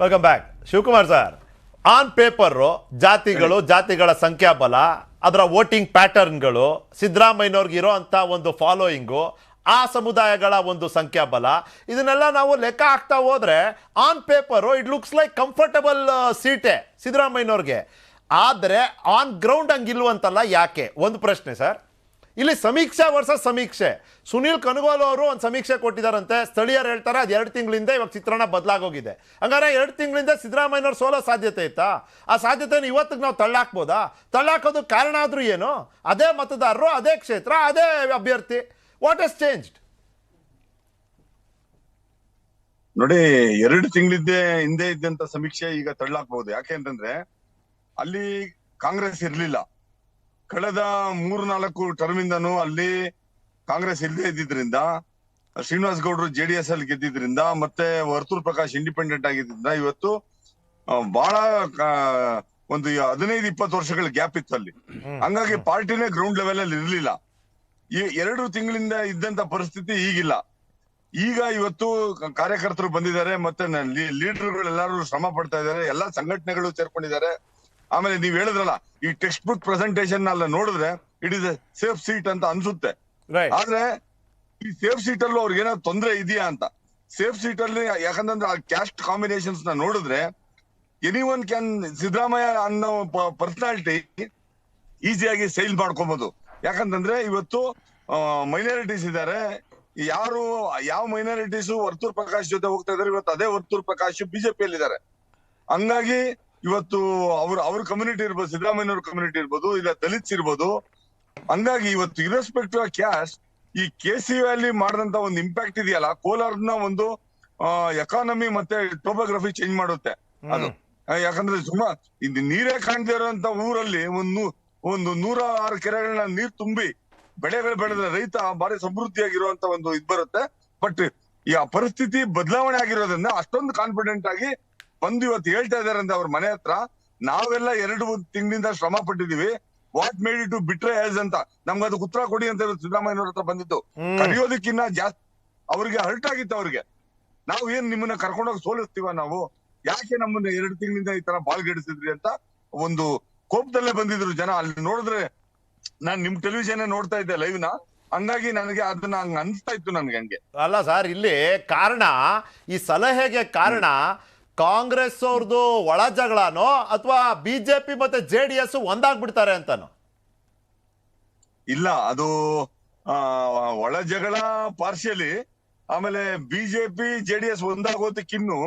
Welcome back. Shivakumar sir, on paper ಜಾತಿಗಳ ಸಂಖ್ಯಾಬಲ, ಅದರ voting ಪ್ಯಾಟರ್ನ್ಗಳು, ಸಿದ್ದರಾಮಯ್ಯನವ್ರಿಗೆ ಇರೋ ಅಂತ ಒಂದು ಫಾಲೋಯಿಂಗು, ಆ ಸಮುದಾಯಗಳ ಒಂದು ಸಂಖ್ಯಾಬಲ, ಇದನ್ನೆಲ್ಲ ನಾವು ಲೆಕ್ಕ ಹಾಕ್ತಾ ಹೋದ್ರೆ on paper it looks like comfortable ಸೀಟೆ ಸಿದ್ದರಾಮಯ್ಯನವ್ರಿಗೆ. ಆದರೆ ಆನ್ ಗ್ರೌಂಡ್ ಹಂಗಿಲ್ವಂತಲ್ಲ, ಯಾಕೆ? ಒಂದು ಪ್ರಶ್ನೆ ಸರ್. ಇಲ್ಲಿ ಸಮೀಕ್ಷೆ ವರ್ಸಸ್ ಸಮೀಕ್ಷೆ. ಸುನೀಲ್ ಕನಗೋಲ್ ಅವರು ಒಂದು ಸಮೀಕ್ಷೆ ಕೊಟ್ಟಿದ್ದಾರಂತೆ, ಸ್ಥಳೀಯರು ಹೇಳ್ತಾರೆ ಅದು 2 ತಿಂಗಳಿಂದ ಇವಾಗ ಚಿತ್ರಣ ಬದಲಾಗೋಗಿದೆ. ಹಂಗಾರೆ 2 ತಿಂಗಳಿಂದ ಸಿದ್ದರಾಮಯ್ಯನವ್ರು ಸೋಲೋ ಸಾಧ್ಯತೆ ಇತ್ತಾ? ಆ ಸಾಧ್ಯತೆನ ಇವತ್ತಿಗೆ ನಾವು ತಳ್ಳಾಕ್ಬೋದಾ? ತಳ್ಳಾಕೋದು ಕಾರಣ ಆದ್ರೂ ಏನು? ಅದೇ ಮತದಾರರು, ಅದೇ ಕ್ಷೇತ್ರ, ಅದೇ ಅಭ್ಯರ್ಥಿ. What has changed? ನೋಡಿ, 2 ತಿಂಗಳಿದ್ದೆ ಹಿಂದೆ ಇದ್ದಂತ ಸಮೀಕ್ಷೆ ಈಗ ತಳ್ಳಾಕ್ಬಹುದು. ಯಾಕೆ ಅಂತಂದ್ರೆ ಅಲ್ಲಿ ಕಾಂಗ್ರೆಸ್ ಇರ್ಲಿಲ್ಲ. ಕಳೆದ 3-4 ಟರ್ಮ್ ಇಂದನೂ ಅಲ್ಲಿ ಕಾಂಗ್ರೆಸ್ ಇಲ್ಲದೆ ಇದ್ದಿದ್ರಿಂದ, ಶ್ರೀನಿವಾಸ್ ಗೌಡ್ರು JDS ಅಲ್ಲಿ ಗೆದ್ದಿದ್ರಿಂದ, ಮತ್ತೆ ವರ್ತೂರ್ ಪ್ರಕಾಶ್ ಇಂಡಿಪೆಂಡೆಂಟ್ ಆಗಿದ್ರಿಂದ ಇವತ್ತು ಬಹಳ ಒಂದು 15-20 ವರ್ಷಗಳ ಗ್ಯಾಪ್ ಇತ್ತು ಅಲ್ಲಿ. ಹಂಗಾಗಿ ಪಾರ್ಟಿನೇ ಗ್ರೌಂಡ್ ಲೆವೆಲ್ ಅಲ್ಲಿ ಇರ್ಲಿಲ್ಲ. ಈ 2 ತಿಂಗಳಿಂದ ಇದ್ದಂತ ಪರಿಸ್ಥಿತಿ ಈಗಿಲ್ಲ. ಈಗ ಇವತ್ತು ಕಾರ್ಯಕರ್ತರು ಬಂದಿದ್ದಾರೆ, ಮತ್ತೆ ಲೀಡರ್ಗಳೆಲ್ಲರೂ ಶ್ರಮ ಪಡ್ತಾ ಇದ್ದಾರೆ, ಎಲ್ಲಾ ಸಂಘಟನೆಗಳು ಸೇರ್ಕೊಂಡಿದ್ದಾರೆ. ಆಮೇಲೆ ನೀವ್ ಹೇಳಿದ್ರಲ್ಲ, ಈ ಟೆಕ್ಸ್ಟ್ ಬುಕ್ ಪ್ರೆಸೆಂಟೇಶನ್ ಅಲ್ಲ ನೋಡಿದ್ರೆ it is A safe seat ಅಂತ ಅನ್ಸುತ್ತೆ. ಆದ್ರೆ ಈ ಸೇಫ್ ಸೀಟ್ ಅಲ್ಲೂ ಅವ್ರಿಗೆ ಏನಾದ್ರು ತೊಂದ್ರೆ ಇದೆಯಾ ಅಂತ. ಸೇಫ್ ಸೀಟ್ ಅಲ್ಲಿ ಯಾಕಂದ್ರೆ ಆ ಕ್ಯಾಸ್ಟ್ ಕಾಂಬಿನೇಷನ್ಸ್ ನ ನೋಡಿದ್ರೆ ಎನಿವನ್ ಕ್ಯಾನ್, ಸಿದ್ದರಾಮಯ್ಯ ಅನ್ನೋ ಪರ್ಸನಾಲಿಟಿ ಈಸಿಯಾಗಿ ಸೈಲ್ ಮಾಡ್ಕೋಬಹುದು. ಯಾಕಂತಂದ್ರೆ ಇವತ್ತು ಮೈನಾರಿಟೀಸ್ ಇದ್ದಾರೆ. ಯಾವ ಮೈನಾರಿಟೀಸ್ ವರ್ತೂರ್ ಪ್ರಕಾಶ್ ಜೊತೆ ಹೋಗ್ತಾ ಇದಾರೆ, ಇವತ್ತು ಅದೇ ವರ್ತೂರ್ ಪ್ರಕಾಶ್ ಬಿಜೆಪಿಯಲ್ಲಿ ಇದ್ದಾರೆ. ಹಂಗಾಗಿ ಇವತ್ತು ಅವ್ರ ಕಮ್ಯುನಿಟಿ ಇರ್ಬೋದು, ಸಿದ್ದರಾಮಯ್ಯವ್ರ ಕಮ್ಯುನಿಟಿ ಇರ್ಬೋದು, ಇಲ್ಲ ದಲಿತ್ಸ್ ಇರ್ಬೋದು. ಹಂಗಾಗಿ ಇವತ್ತು ಇರೆಸ್ಪೆಕ್ಟಿವ್ ಆಫ್ ಕ್ಯಾಸ್ಟ್ ಈ KC ವ್ಯಾಲಿ ಮಾಡಿದಂತ ಒಂದು ಇಂಪ್ಯಾಕ್ಟ್ ಇದೆಯಲ್ಲ, ಕೋಲಾರ್ನ ಒಂದು ಎಕಾನಮಿ ಮತ್ತೆ ಟೋಪೋಗ್ರಫಿ ಚೇಂಜ್ ಮಾಡುತ್ತೆ ಅದು. ಯಾಕಂದ್ರೆ ಸುಮಾರು ನೀರೇ ಕಾಣ್ತಾ ಇರೋಂತ ಊರಲ್ಲಿ ಒಂದು 106 ಕೆರೆಗಳನ್ನ ನೀರ್ ತುಂಬಿ ಬೆಳೆಗಳು ಬೆಳೆದ್ರೆ ರೈತ ಬಾರಿ ಸಮೃದ್ಧಿಯಾಗಿರುವಂತ ಒಂದು ಇದ್ ಬರುತ್ತೆ. ಬಟ್ ಈ ಪರಿಸ್ಥಿತಿ ಬದಲಾವಣೆ ಆಗಿರೋದ್ರಿಂದ ಅಷ್ಟೊಂದು ಕಾನ್ಫಿಡೆಂಟ್ ಆಗಿ ಬಂದು ಇವತ್ತು ಹೇಳ್ತಾ ಇದಾರೆ ಅಂದ್ರೆ ಅವ್ರ ಮನೆ ಹತ್ರ, ನಾವೆಲ್ಲ 2 ತಿಂಗಳಿಂದ ಶ್ರಮ ಪಟ್ಟಿದೀವಿ, ವಾಟ್ ಮೇಡ್ ಇಟ್ ಟು ಬಿಟ್ರೆ ಆಸ್ ಅಂತ ನಮ್ಗೆ ಅದಕ್ಕೆ ಉತ್ತರ ಕೊಡಿ ಅಂತ ಸಿದ್ದರಾಮಯ್ಯನವ್ರ ಹತ್ರ ಬಂದಿತ್ತು. ಕರೆಯೋದಕ್ಕಿನ್ನ ಜಾಸ್ತಿ ಅವ್ರಿಗೆ ಹರ್ಟ್ ಆಗಿತ್ತು. ಅವ್ರಿಗೆ ನಾವು ಏನ್ ನಿಮ್ಮನ್ನ ಕರ್ಕೊಂಡೋಗಿ ಸೋಲಿಸ್ತೀವ, ನಾವು ಯಾಕೆ ನಮ್ಮನ್ನ 2 ತಿಂಗಳಿಂದ ಈ ತರ ಬಾಳ್ಗೆಡಿಸಿದ್ರಿ ಅಂತ ಒಂದು ಕೋಪದಲ್ಲೇ ಬಂದಿದ್ರು ಜನ. ಅಲ್ಲಿ ನೋಡಿದ್ರೆ ನಾನ್ ನಿಮ್ ಟೆಲಿವಿಷನ್ ನೋಡ್ತಾ ಇದ್ದೆ ಲೈವ್ ನ, ಹಂಗಾಗಿ ನನಗೆ ಅದನ್ನ ಹಂಗ ಅನ್ಸ್ತಾ ಇತ್ತು ನನ್ಗೆ. ಹಂಗೆ ಅಲ್ಲ ಸರ್, ಇಲ್ಲಿ ಕಾರಣ, ಈ ಸಲಹೆಗೆ ಕಾರಣ ಕಾಂಗ್ರೆಸ್ ಅವ್ರದ್ದು ಒಳ ಜಗಳನೋ ಅಥವಾ ಬಿಜೆಪಿ ಮತ್ತೆ JDS ಒಂದಾಗ್ಬಿಡ್ತಾರೆ ಅಂತಾನೋ? ಇಲ್ಲ, ಅದು ಒಳ ಜಗಳ ಪಾರ್ಶಿಯಲಿ. ಆಮೇಲೆ ಬಿಜೆಪಿ JDS ಒಂದಾಗೋದಕ್ಕಿನ್ನು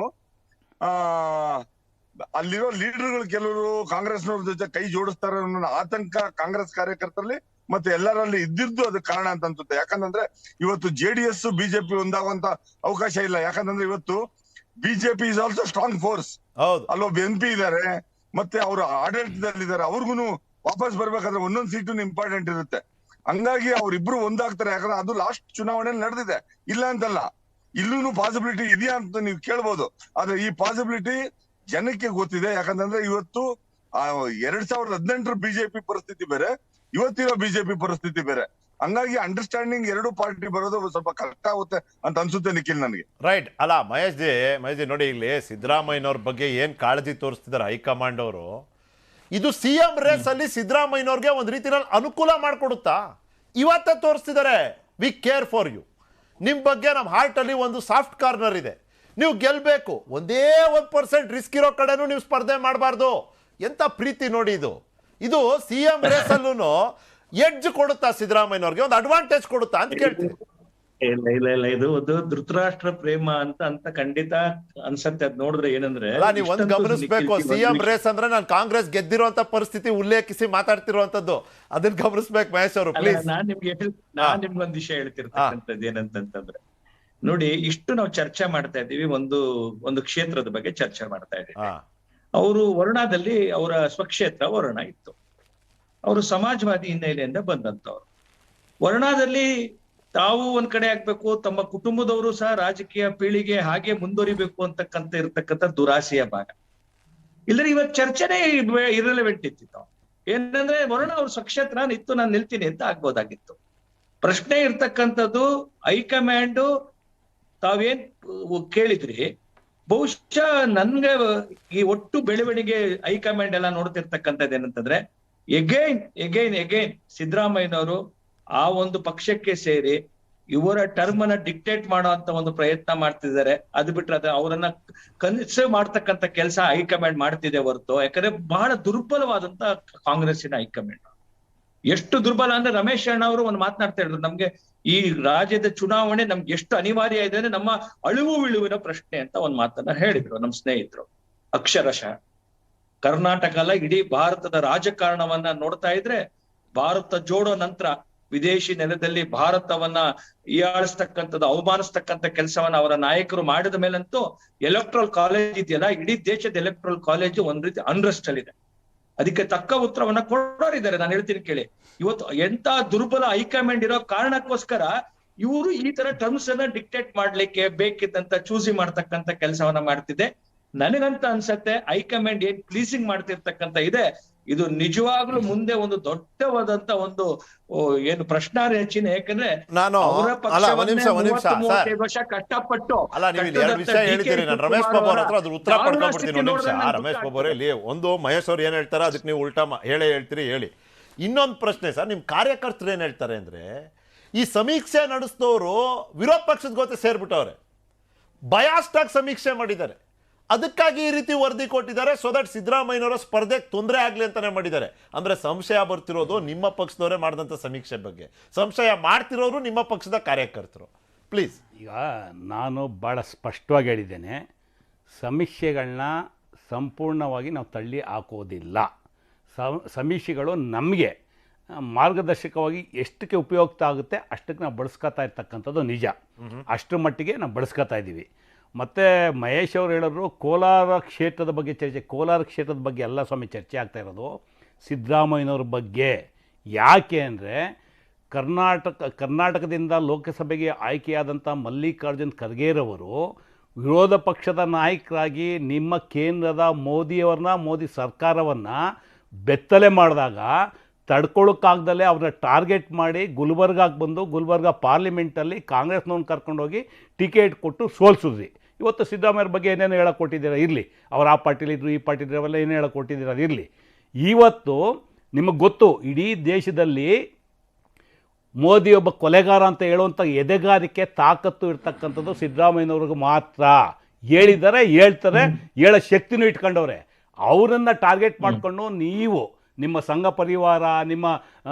ಅಲ್ಲಿರೋ ಲೀಡರ್ಗಳು ಕೆಲವರು ಕಾಂಗ್ರೆಸ್ನವ್ರ ಜೊತೆ ಕೈ ಜೋಡಿಸ್ತಾರೆ ಅನ್ನೋ ಆತಂಕ ಕಾಂಗ್ರೆಸ್ ಕಾರ್ಯಕರ್ತರಲ್ಲಿ ಮತ್ತೆ ಎಲ್ಲರಲ್ಲಿ ಇದ್ದಿದ್ದು ಅದಕ್ಕೆ ಕಾರಣ ಅಂತ ಅನ್ಸುತ್ತೆ. ಯಾಕಂತಂದ್ರೆ ಇವತ್ತು JDS ಬಿಜೆಪಿ ಒಂದಾಗುವಂತ ಅವಕಾಶ ಇಲ್ಲ. ಯಾಕಂತಂದ್ರೆ ಇವತ್ತು BJP is also strong force. ಅಲ್ಲೊಬ್ಬ MP ಇದ್ದಾರೆ, ಮತ್ತೆ ಅವರು ಆಡಳಿತದಲ್ಲಿದ್ದಾರೆ. ಅವ್ರಿಗೂ ವಾಪಸ್ ಬರ್ಬೇಕಾದ್ರೆ ಒಂದೊಂದು ಸೀಟು ಇಂಪಾರ್ಟೆಂಟ್ ಇರುತ್ತೆ. ಹಂಗಾಗಿ ಅವ್ರಿಬ್ರು ಒಂದಾಗ್ತಾರೆ. ಯಾಕಂದ್ರೆ ಅದು ಲಾಸ್ಟ್ ಚುನಾವಣೆಯಲ್ಲಿ ನಡೆದಿದೆ, ಇಲ್ಲ ಅಂತಲ್ಲ. ಇಲ್ಲೂ ಪಾಸಿಬಿಲಿಟಿ ಇದೆಯಾ ಅಂತ ನೀವು ಕೇಳ್ಬೋದು. ಆದ್ರೆ ಈ ಪಾಸಿಬಿಲಿಟಿ ಜನಕ್ಕೆ ಗೊತ್ತಿದೆ. ಯಾಕಂತಂದ್ರೆ ಇವತ್ತು 2018 ಬಿಜೆಪಿ ಪರಿಸ್ಥಿತಿ ಬೇರೆ, ಇವತ್ತಿರೋ ಬಿಜೆಪಿ ಪರಿಸ್ಥಿತಿ ಬೇರೆ. ಹಂಗಾಗಿ ಅಂಡರ್ಸ್ಟ್ಯಾಂಡಿಂಗ್ 2 ಪಾರ್ಟಿ ಬರೋದು ಸ್ವಲ್ಪ ಕಷ್ಟ ಆಗುತ್ತೆ ಅಂತ ಅನ್ಸುತ್ತೆ ನಿಖಿಲ್ ನನಗೆ. ರೈಟ್. ಅಲ್ಲ ಮಹೇಶ್ ಜಿ ನೋಡಿ, ಇಲ್ಲಿ ಸಿದ್ದರಾಮಯ್ಯನವ್ರ ಬಗ್ಗೆ ಏನ್ ಕಾಳಜಿ ತೋರಿಸ್ತಿದ್ದಾರೆ ಹೈಕಮಾಂಡ್ ಅವರು, ಇದು CM ರೇಸ್ ಅಲ್ಲಿ ಸಿದ್ದರಾಮಯ್ಯನವ್ರಿಗೆ ಒಂದ್ ರೀತಿಯಲ್ಲಿ ಅನುಕೂಲ ಮಾಡ್ಕೊಡುತ್ತಾ? ಇವತ್ತೇ ತೋರಿಸ್ತಿದ್ದಾರೆ, ವಿ ಕೇರ್ ಫಾರ್ ಯು, ನಿಮ್ ಬಗ್ಗೆ ನಮ್ಮ ಹಾರ್ಟ್ ಅಲ್ಲಿ ಒಂದು ಸಾಫ್ಟ್ ಕಾರ್ನರ್ ಇದೆ, ನೀವು ಗೆಲ್ಬೇಕು, ಒಂದೇ 1% ರಿಸ್ಕ್ ಇರೋ ಕಡೆನೂ ನೀವು ಸ್ಪರ್ಧೆ ಮಾಡಬಾರ್ದು. ಎಂತ ಪ್ರೀತಿ ನೋಡಿ ಇದು. ಇದು CM ರೇಸ್ ಅಲ್ಲೂ ಎಡ್ಜ್ ಕೊಡುತ್ತಾ ಸಿದ್ದರಾಮಯ್ಯನವ್ರಿಗೆ, ಒಂದು ಅಡ್ವಾಂಟೇಜ್ ಕೊಡುತ್ತಾ ಅಂತ ಕೇಳ್ತೀನಿ. ಇಲ್ಲ, ಇದು ಒಂದು ಧೃತರಾಷ್ಟ್ರ ಪ್ರೇಮ ಅಂತ ಖಂಡಿತ ಅನ್ಸತ್ತೆ. ಅದ್ ನೋಡಿದ್ರೆ ಏನಂದ್ರೆ, ನೀವು ಒಂದ್ ಗಮನಿಸ್ಬೇಕು, CM ರೇಸ್ ಅಂದ್ರೆ ನಾನು ಕಾಂಗ್ರೆಸ್ ಗೆದ್ದಿರುವಂತ ಪರಿಸ್ಥಿತಿ ಉಲ್ಲೇಖಿಸಿ ಮಾತಾಡ್ತಿರುವಂತದ್ದು, ಅದನ್ನ ಗಮನಿಸ್ಬೇಕು ಮಹೇಶ್ ಅವರು ಪ್ಲೀಸ್. ನಾನ್ ನಿಮ್ಗೊಂದ್ ವಿಷಯ ಹೇಳ್ತಿರ್ತಕ್ಕಂಥದ್ದು ಏನಂತಂದ್ರೆ, ನೋಡಿ, ಇಷ್ಟು ನಾವು ಚರ್ಚೆ ಮಾಡ್ತಾ ಇದ್ದೀವಿ, ಒಂದು ಕ್ಷೇತ್ರದ ಬಗ್ಗೆ ಚರ್ಚೆ ಮಾಡ್ತಾ ಇದ್ದೀವಿ. ಅವರು ವರ್ಣದಲ್ಲಿ, ಅವರ ಸ್ವಕ್ಷೇತ್ರ ವರ್ಣ ಇತ್ತು, ಅವರು ಸಮಾಜವಾದಿ ಹಿನ್ನೆಲೆಯಿಂದ ಬಂದಂತವ್ರು. ವರ್ಣದಲ್ಲಿ ತಾವು ಒಂದ್ ಕಡೆ ಆಗ್ಬೇಕು, ತಮ್ಮ ಕುಟುಂಬದವರು ಸಹ ರಾಜಕೀಯ ಪೀಳಿಗೆ ಹಾಗೆ ಮುಂದುವರಿಬೇಕು ಇರ್ತಕ್ಕಂಥ ದುರಾಸೆಯ ಭಾಗ. ಇಲ್ಲದ್ರೆ ಇವತ್ ಚರ್ಚೆನೇ ಇರಲೆವೆಂಟ್ ಇತ್ತು. ಏನಂದ್ರೆ ವರ್ಣ ಅವ್ರ ಸ್ವಕ್ಷೇತ್ರ ಇತ್ತು, ನಾನು ನಿಲ್ತೀನಿ ಅಂತ ಆಗ್ಬೋದಾಗಿತ್ತು. ಪ್ರಶ್ನೆ ಇರ್ತಕ್ಕಂಥದ್ದು ಹೈಕಮಾಂಡ್ ತಾವೇನ್ ಕೇಳಿದ್ರಿ, ಬಹುಶಃ ನನ್ಗೆ ಈ ಒಟ್ಟು ಬೆಳವಣಿಗೆ ಹೈಕಮಾಂಡ್ ಎಲ್ಲ ನೋಡ್ತಿರ್ತಕ್ಕಂಥದ್ದು ಏನಂತಂದ್ರೆ ಎಗೈನ್ ಸಿದ್ದರಾಮಯ್ಯನವರು ಆ ಒಂದು ಪಕ್ಷಕ್ಕೆ ಸೇರಿ ಇವರ ಟರ್ಮ್ ಅನ್ನ ಡಿಕ್ಟೇಟ್ ಮಾಡೋ ಅಂತ ಒಂದು ಪ್ರಯತ್ನ ಮಾಡ್ತಿದ್ದಾರೆ. ಅದು ಬಿಟ್ರೆ ಅದು ಅವರನ್ನ ಕನ್ಸರ್ವ್ ಮಾಡ್ತಕ್ಕಂಥ ಕೆಲಸ ಹೈಕಮಾಂಡ್ ಮಾಡ್ತಿದೆ ಹೊರತು, ಯಾಕಂದ್ರೆ ಬಹಳ ದುರ್ಬಲವಾದಂತ ಕಾಂಗ್ರೆಸ್ಸಿನ ಹೈಕಮಾಂಡ್. ಎಷ್ಟು ದುರ್ಬಲ ಅಂದ್ರೆ ರಮೇಶ್ ಅಣ್ಣ ಅವರು ಒಂದು ಮಾತನಾಡ್ತಾ ಇದ್ರು, ನಮ್ಗೆ ಈ ರಾಜ್ಯದ ಚುನಾವಣೆ ನಮ್ಗೆ ಎಷ್ಟು ಅನಿವಾರ್ಯ ಇದೆ ಅಂದ್ರೆ ನಮ್ಮ ಅಳುವು ವಿಳುವಿನ ಪ್ರಶ್ನೆ ಅಂತ ಒಂದ್ ಮಾತನ್ನ ಹೇಳಿದ್ರು ನಮ್ಮ ಸ್ನೇಹಿತರು. ಅಕ್ಷರಶಃ ಕರ್ನಾಟಕ ಅಲ್ಲ, ಇಡೀ ಭಾರತದ ರಾಜಕಾರಣವನ್ನ ನೋಡ್ತಾ ಇದ್ರೆ ಭಾರತ ಜೋಡೋ ನಂತರ ವಿದೇಶಿ ನೆಲದಲ್ಲಿ ಭಾರತವನ್ನ ಹೀಯಾಳಿಸ್ತಕ್ಕಂಥದ್ದು, ಅವಮಾನಿಸ್ತಕ್ಕಂಥ ಕೆಲಸವನ್ನ ಅವರ ನಾಯಕರು ಮಾಡಿದ ಮೇಲಂತೂ ಎಲೆಕ್ಟ್ರಲ್ ಕಾಲೇಜ್ ಇದೆಯಲ್ಲ, ಇಡೀ ದೇಶದ ಎಲೆಕ್ಟ್ರಲ್ ಕಾಲೇಜ್ ಒಂದ್ ರೀತಿ ಅನ್ರೆಸ್ಟ್ ಅಲ್ಲಿ ಇದೆ. ಅದಕ್ಕೆ ತಕ್ಕ ಉತ್ತರವನ್ನ ಕೊಡೋರಿದ್ದಾರೆ. ನಾನು ಹೇಳ್ತೀನಿ ಕೇಳಿ, ಇವತ್ತು ಎಂತ ದುರ್ಬಲ ಹೈಕಮಾಂಡ್ ಇರೋ ಕಾರಣಕ್ಕೋಸ್ಕರ ಇವರು ಈ ತರ ಟರ್ಮ್ಸ್ ಅನ್ನ ಡಿಕ್ಟೇಟ್ ಮಾಡ್ಲಿಕ್ಕೆ ಬೇಕಿದ್ದಂತ ಚೂಸಿ ಮಾಡ್ತಕ್ಕಂಥ ಕೆಲಸವನ್ನ ಮಾಡ್ತಿದೆ. ನನಗಂತ ಅನ್ಸತ್ತೆ ಹೈಕಮಾಂಡ್ ಏನ್ ಪ್ಲೀಸಿಂಗ್ ಮಾಡ್ತಿರ್ತಕ್ಕಂಥ ಇದೆ, ಇದು ನಿಜವಾಗ್ಲೂ ಮುಂದೆ ಒಂದು ದೊಡ್ಡವಾದಂತ ಒಂದು ಏನು ಪ್ರಶ್ನಾರ್ಹ ಚಿಹ್ನೆ. ಯಾಕಂದ್ರೆ ನಾನು ಅವರ ಒಂದ್ ನಿಮಿಷ ಸರ್, ವರ್ಷ ಕಷ್ಟಪಟ್ಟು ಅಲ್ಲ ನೀವು ಇಲ್ಲಿ 2 ವಿಷಯ ಹೇಳಿದ್ದೀರಿ. ನಾನು ರಮೇಶ್ ಬಾಬು ಅವ್ರ ಹತ್ರ ಅದ್ರ ಉತ್ತರ ಪಡ್ಕೊಂಡ್ಬಿಡ್ತೀನಿ. ಒಂದು ನಿಮಿಷ ರಮೇಶ್ ಬಾಬು ಅವರೇ, ಇಲ್ಲಿ ಒಂದು ಮಹೇಶ್ ಅವ್ರು ಏನ್ ಹೇಳ್ತಾರೆ ಅದಕ್ಕೆ ನೀವು ಉಲ್ಟಾ ಹೇಳ್ತೀರಿ, ಹೇಳಿ. ಇನ್ನೊಂದು ಪ್ರಶ್ನೆ ಸರ್, ನಿಮ್ ಕಾರ್ಯಕರ್ತರು ಏನ್ ಹೇಳ್ತಾರೆ ಅಂದ್ರೆ, ಈ ಸಮೀಕ್ಷೆ ನಡೆಸಿದವರು ವಿರೋಧ ಪಕ್ಷದ ಜೊತೆ ಸೇರ್ಬಿಟ್ಟವ್ರೆ, ಬಯಾಸ್ಡ್ ಆಗಿ ಸಮೀಕ್ಷೆ ಮಾಡಿದ್ದಾರೆ, ಅದಕ್ಕಾಗಿ ಈ ರೀತಿ ವರದಿ ಕೊಟ್ಟಿದ್ದಾರೆ, ಸೊ ದಟ್ ಸಿದ್ದರಾಮಯ್ಯನವರ ಸ್ಪರ್ಧೆಗೆ ತೊಂದರೆ ಆಗ್ಲಿ ಅಂತಾನೆ ಮಾಡಿದ್ದಾರೆ. ಅಂದ್ರೆ ಸಂಶಯ ಬರ್ತಿರೋದು ನಿಮ್ಮ ಪಕ್ಷದವರೇ ಮಾಡಿದಂಥ ಸಮೀಕ್ಷೆ ಬಗ್ಗೆ, ಸಂಶಯ ಮಾಡ್ತಿರೋರು ನಿಮ್ಮ ಪಕ್ಷದ ಕಾರ್ಯಕರ್ತರು. ಪ್ಲೀಸ್. ಈಗ ನಾನು ಭಾಳ ಸ್ಪಷ್ಟವಾಗಿ ಹೇಳಿದ್ದೇನೆ, ಸಮೀಕ್ಷೆಗಳನ್ನ ಸಂಪೂರ್ಣವಾಗಿ ನಾವು ತಳ್ಳಿ ಹಾಕೋದಿಲ್ಲ. ಸಮೀಕ್ಷೆಗಳು ನಮಗೆ ಮಾರ್ಗದರ್ಶಕವಾಗಿ ಎಷ್ಟಕ್ಕೆ ಉಪಯುಕ್ತ ಆಗುತ್ತೆ ಅಷ್ಟಕ್ಕೆ ನಾವು ಬಳಸ್ಕೊತಾ ಇರ್ತಕ್ಕಂಥದ್ದು ನಿಜ. ಅಷ್ಟರ ಮಟ್ಟಿಗೆ ನಾವು ಬಳಸ್ಕೊತಾ ಇದ್ದೀವಿ. ಮತ್ತು ಮಹೇಶ್ ಅವರು ಹೇಳಿದ್ರು ಕೋಲಾರ ಕ್ಷೇತ್ರದ ಬಗ್ಗೆ ಚರ್ಚೆ. ಕೋಲಾರ ಕ್ಷೇತ್ರದ ಬಗ್ಗೆ ಎಲ್ಲ ಸ್ವಾಮಿ ಚರ್ಚೆ ಆಗ್ತಾ ಇರೋದು ಸಿದ್ದರಾಮಯ್ಯನವ್ರ ಬಗ್ಗೆ. ಯಾಕೆ ಅಂದರೆ ಕರ್ನಾಟಕದಿಂದ ಲೋಕಸಭೆಗೆ ಆಯ್ಕೆಯಾದಂಥ ಮಲ್ಲಿಕಾರ್ಜುನ್ ಖರ್ಗೆರವರು ವಿರೋಧ ಪಕ್ಷದ ನಾಯಕರಾಗಿ ನಿಮ್ಮ ಕೇಂದ್ರದ ಮೋದಿ ಸರ್ಕಾರವನ್ನು ಬೆತ್ತಲೆ ಮಾಡಿದಾಗ ತಡ್ಕೊಳ್ಳೋಕ್ಕಾಗ್ದಲೇ ಅವ್ರನ್ನ ಟಾರ್ಗೆಟ್ ಮಾಡಿ ಗುಲ್ಬರ್ಗಾಗೆ ಬಂದು ಗುಲ್ಬರ್ಗಾ ಪಾರ್ಲಿಮೆಂಟಲ್ಲಿ ಕಾಂಗ್ರೆಸ್ನವ್ರನ್ನ ಕರ್ಕೊಂಡೋಗಿ ಟಿಕೆಟ್ ಕೊಟ್ಟು ಸೋಲ್ಸಿದ್ರಿ. ಇವತ್ತು ಸಿದ್ದರಾಮಯ್ಯರ ಬಗ್ಗೆ ಏನೇನು ಹೇಳಕ್ಕೆ ಕೊಟ್ಟಿದ್ದೀರಾ ಇರಲಿ, ಅವ್ರು ಆ ಪಾರ್ಟಿಲಿದ್ರು ಈ ಪಾರ್ಟಿಲಿದ್ರು ಅವೆಲ್ಲ ಏನು ಹೇಳಕ್ಕೆ ಕೊಟ್ಟಿದ್ದೀರಾ ಇರಲಿ. ಇವತ್ತು ನಿಮಗೆ ಗೊತ್ತು, ಇಡೀ ದೇಶದಲ್ಲಿ ಮೋದಿ ಒಬ್ಬ ಕೊಲೆಗಾರ ಅಂತ ಹೇಳುವಂಥ ಎದೆಗಾರಿಕೆ ತಾಕತ್ತು ಇರ್ತಕ್ಕಂಥದ್ದು ಸಿದ್ದರಾಮಯ್ಯನವ್ರಿಗೆ ಮಾತ್ರ. ಹೇಳಿದ್ದಾರೆ, ಹೇಳ್ತಾರೆ, ಹೇಳೋ ಶಕ್ತಿನೂ ಇಟ್ಕೊಂಡವ್ರೆ. ಅವರನ್ನು ಟಾರ್ಗೆಟ್ ಮಾಡಿಕೊಂಡು ನೀವು ನಿಮ್ಮ ಸಂಘ ಪರಿವಾರ, ನಿಮ್ಮ